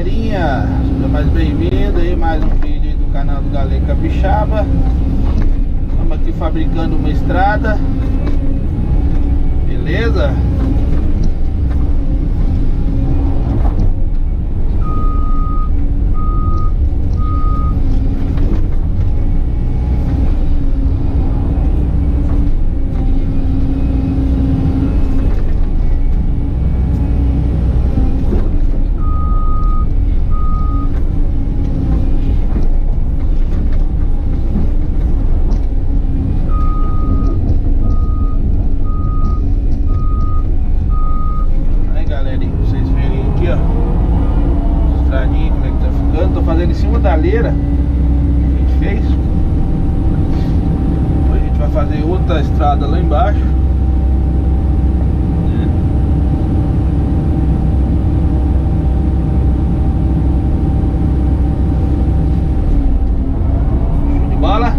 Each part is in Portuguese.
galerinha, seja mais bem-vindo aí, mais um vídeo aí do canal do Galego Capixaba. Estamos aqui fabricando uma estrada, beleza? Em cima da leira a gente fez. Depois a gente vai fazer outra estrada lá embaixo. Show de bola.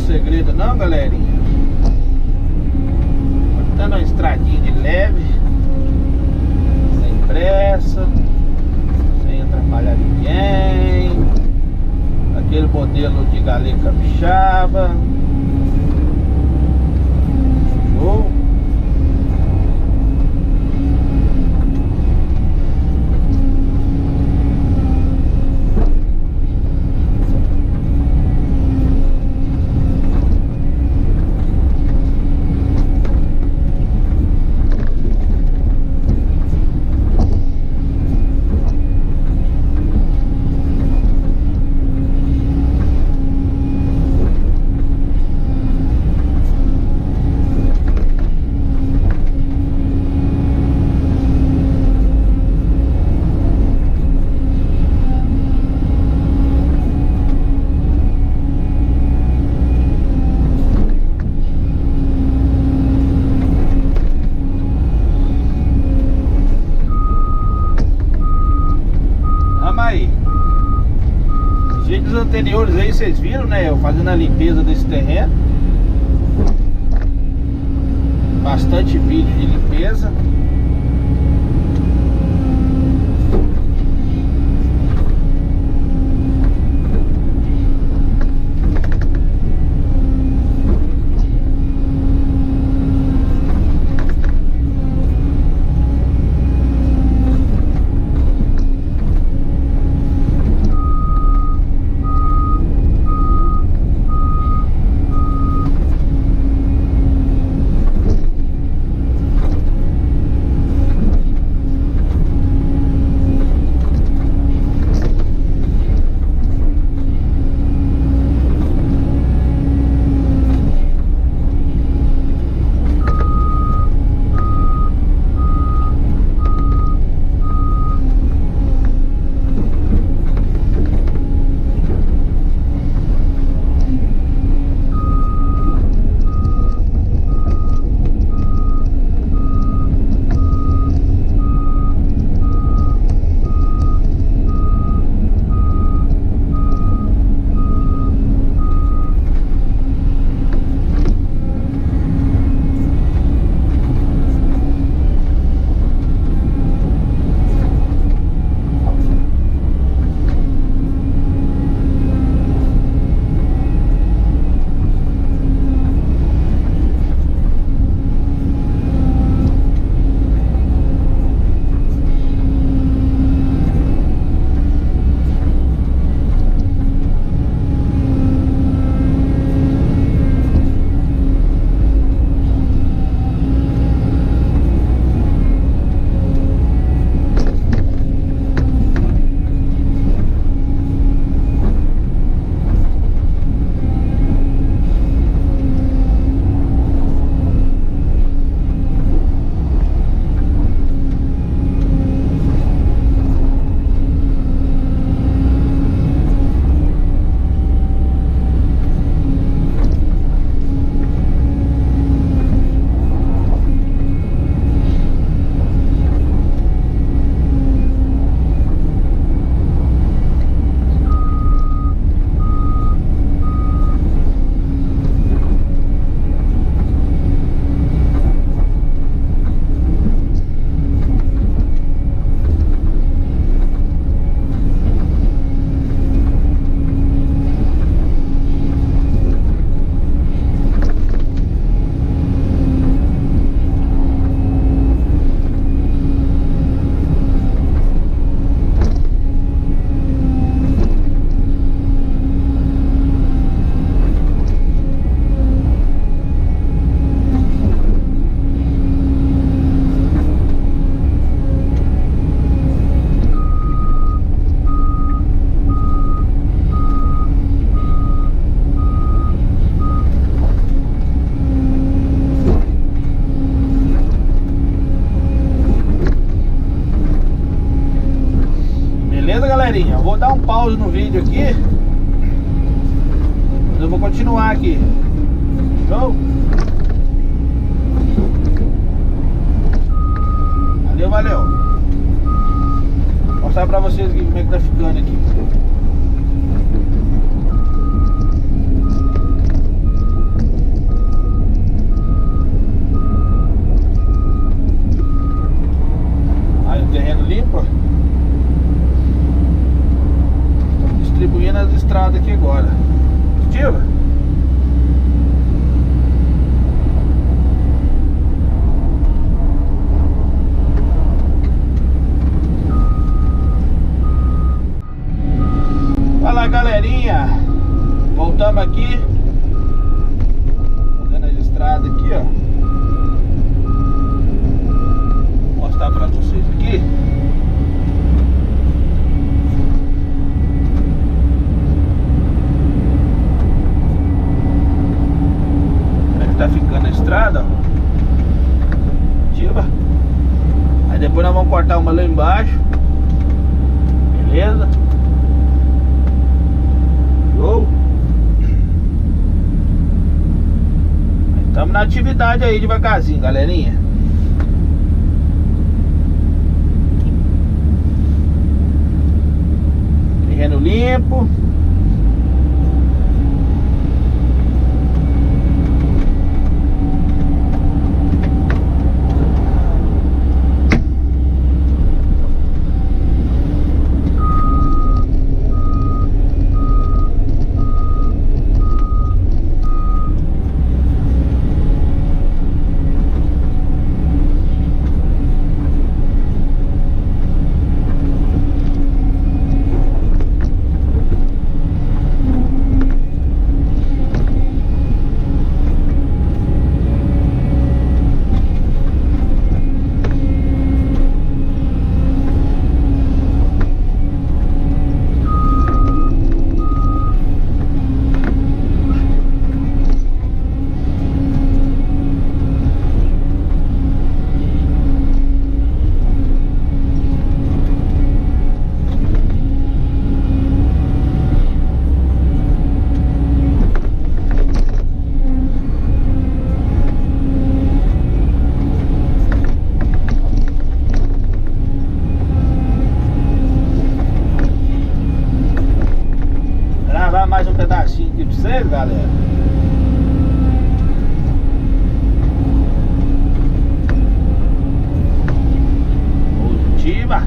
Segredo não, galerinha. Botando uma estradinha de leve, sem pressa, sem atrapalhar ninguém. Aquele modelo de Galego Capixaba. Show. Vídeos anteriores aí vocês viram, né? Eu fazendo a limpeza desse terreno. Bastante vídeo de limpeza. Eu vou dar um pause no vídeo aqui, mas eu vou continuar aqui. Show? Valeu, valeu. Vou mostrar pra vocês aqui como é que tá ficando aqui. Aí o terreno limpo, ó. Distribuindo as estradas aqui agora. Ativa. Fala, galerinha, voltamos aqui, fazendo as estradas aqui, ó. Vou mostrar pra vocês aqui. Tá ficando a estrada, ó. Ativa. Aí depois nós vamos cortar uma lá embaixo. Beleza? Show. Estamos na atividade aí devagarzinho, galerinha. Terreno limpo. Mais um pedacinho aqui pra vocês, galera. Positiva.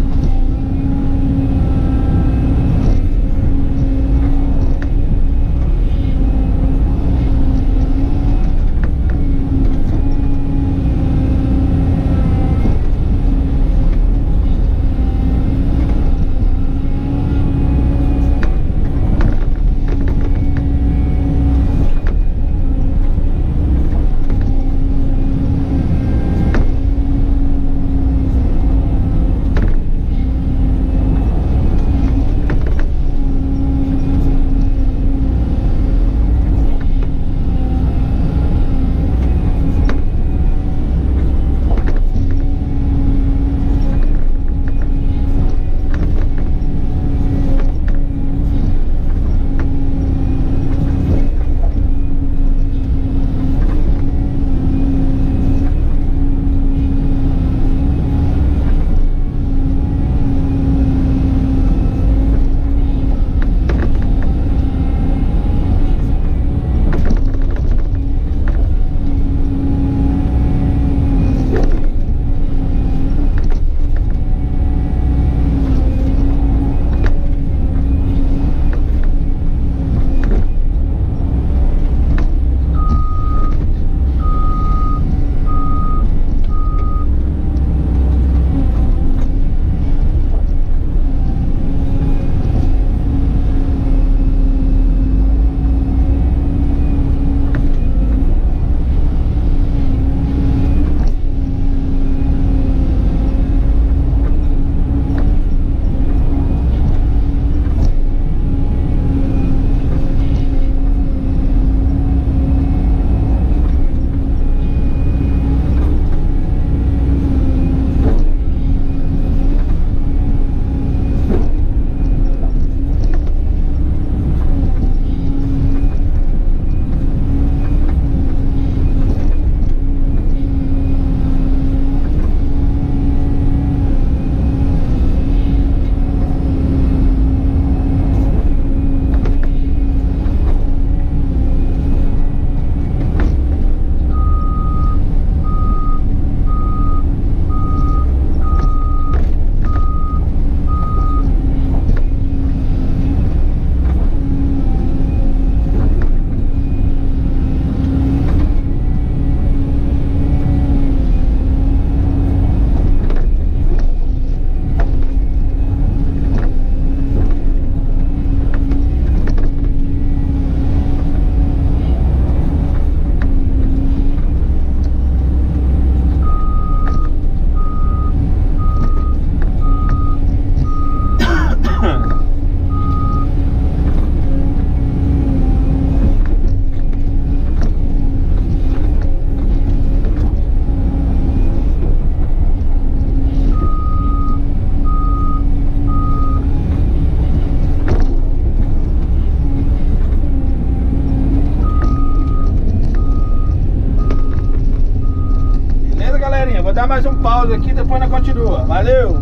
pausa aqui, depois nós continua. Valeu!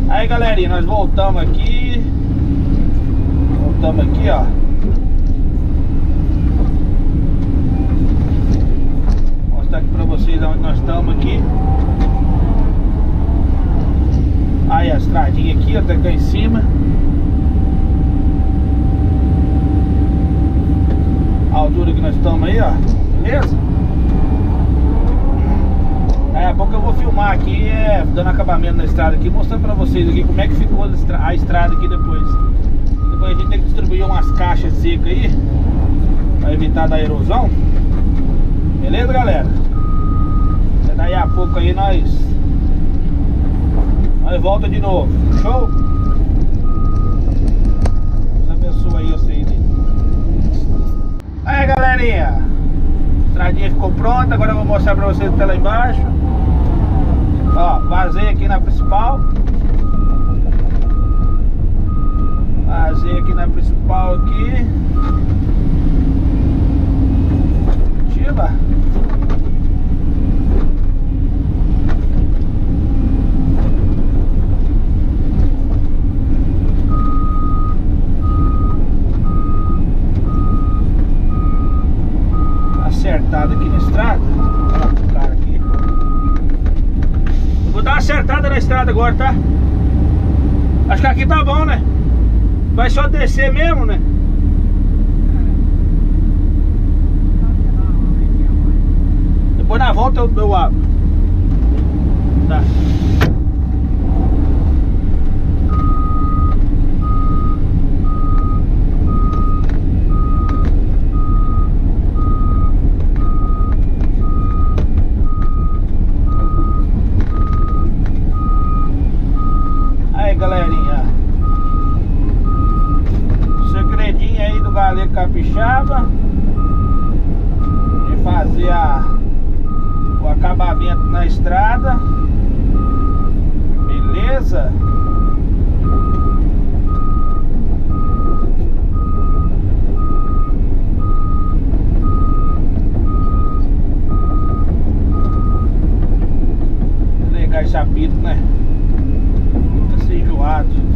Aí galerinha, nós voltamos aqui. Voltamos aqui, ó. Vou mostrar aqui pra vocês onde nós estamos aqui. Aí a estradinha aqui, até cá em cima. A altura que nós estamos aí, ó. Beleza? Daqui a pouco eu vou filmar aqui, dando acabamento na estrada aqui, mostrando pra vocês aqui como é que ficou a estrada aqui depois. Depois a gente tem que distribuir umas caixas secas aí, pra evitar da erosão. Beleza, galera? E daí a pouco aí nós volta de novo. Show? Deus abençoe aí vocês aí. Aí galerinha, a estradinha ficou pronta. Agora eu vou mostrar pra vocês até lá embaixo. Ó, vazei aqui na principal. Vazei aqui na principal aqui. Tira. Acertada aqui na estrada. Olha o cara aqui. Vou dar uma acertada na estrada agora, tá? Acho que aqui tá bom, né? Vai só descer mesmo, né? Depois na volta eu abro. Tá. Galerinha, segredinho aí do Galego Capixaba de fazer o acabamento na estrada. Beleza? Legal esse apito, né? Enjoado.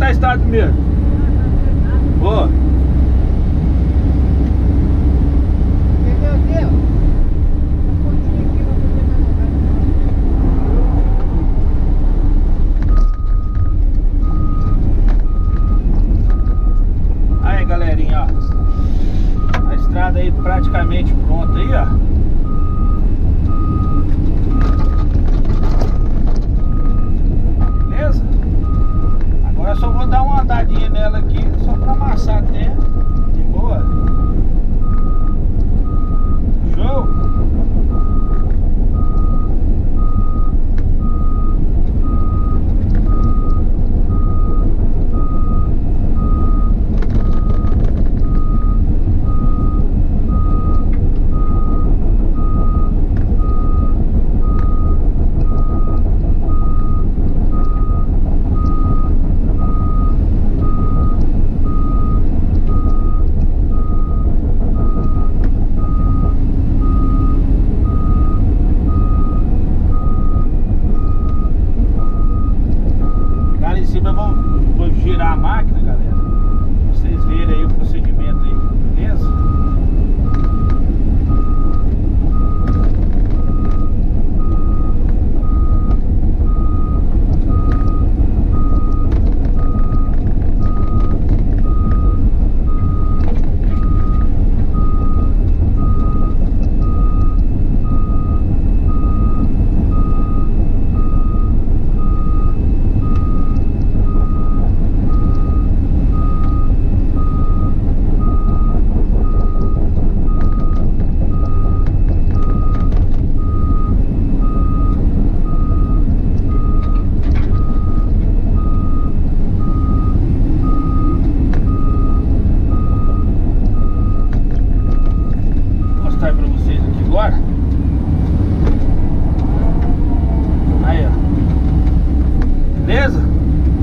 tá a estrada primeiro? Boa. Entendeu, Deus? Aí, galerinha, ó. A estrada aí praticamente pronta aí, ó. Beleza? Agora eu só vou dar uma andadinha nela aqui, só pra amassar até. De boa. Show? Vou girar a máquina, galera, pra vocês verem aí o procedimento aí, beleza?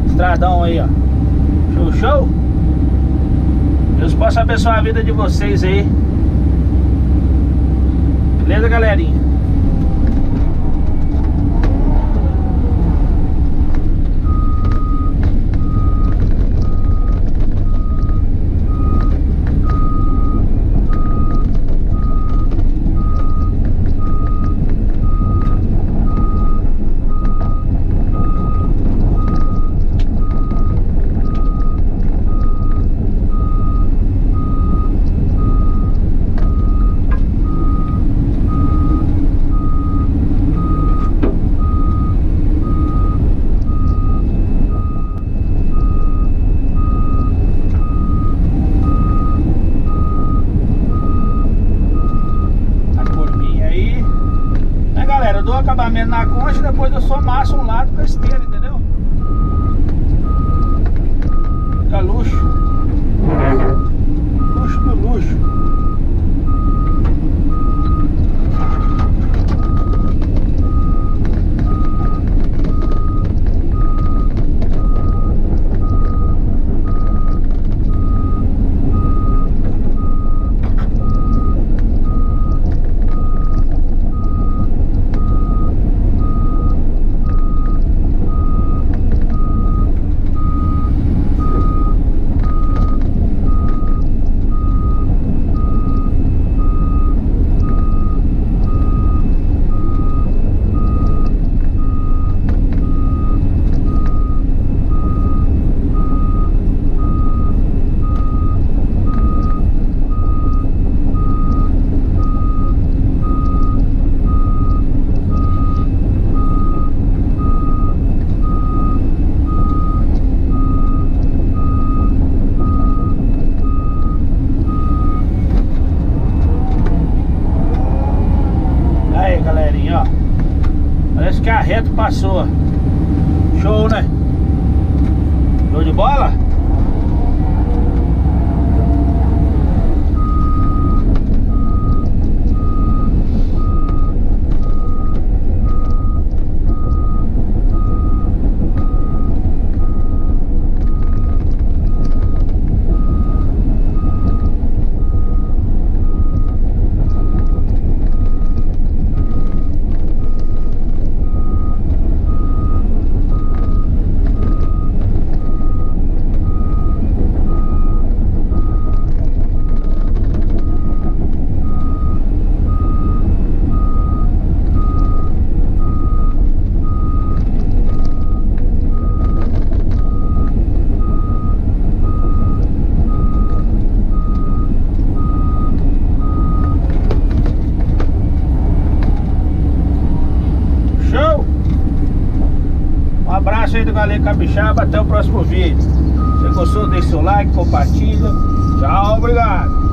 Estradão aí, ó. Show, show. Deus possa abençoar a vida de vocês aí. Beleza, galerinha? Acabamento na concha, depois eu só amasso um lado com a esteira, entendeu? Fica luxo. Luxo do luxo. Parece que a reta passou. Show, né? Show de bola? capixaba. Até o próximo vídeo. Se gostou, deixe seu like, compartilha. Tchau, obrigado.